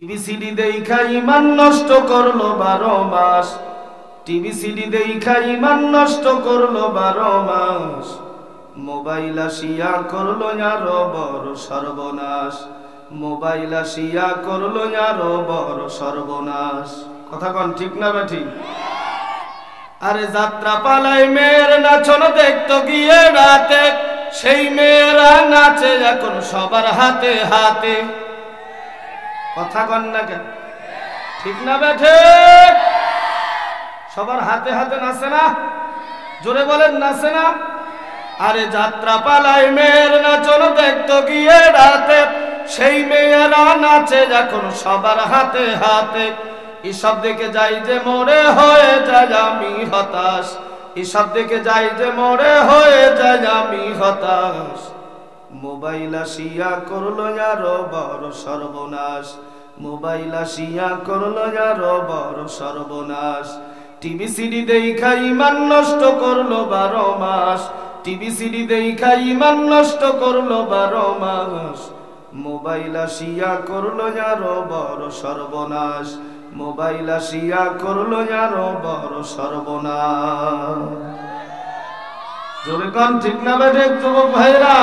TV CD দেখা ইমান নষ্ট করলো 12 মাস। টিভি সিডি দেখা ইমান নষ্ট করলো 12 মাস। মোবাইল আসিয়া করলো আরো বড় সর্বনাশ। মোবাইল আসিয়া করলো আরো বড় সর্বনাশ। কথা কন ঠিক না বেঠিক? আরে যাত্রা পালায় মেয়ের নাচন দেখতো গিয়ে রাতে, সেই মেয়েরা নাচে এখন সবার হাতে হাতে। কথা কন না কেন? ঠিক না বেঠে? সবার হাতে হাতে নাচে না? জোরে বলেন নাচে না? আরে যাত্রা পালায় মেয়ের নাচন দেখতো গিয়ে রাতে, সেই মেয়েরা নাচে এখন সবার হাতে হাতে। এসব দেখে যাই যে মরে হয়ে যায় আমি হতাশ। এসব দেখে যাই যে মরে হয়ে যায় আমি হতাশ। মোবাইল আসিয়া করলো আরো বড় সর্বনাশ। মোবাইল আসিয়া করলো আরো বড় সর্বনাশ। টিভি সিডি দেখা ইমান নষ্ট করলো 12 মাস। টিভি সিডি দেখা ইমান নষ্ট করলো 12 মাস। মোবাইল আসিয়া করলো আরো বড় সর্বনাশ। মোবাইল আসিয়া করলো আরো বড় সর্বনাশ। জোরে কোন ঠিক না বেঠে যুবক ভাইরা?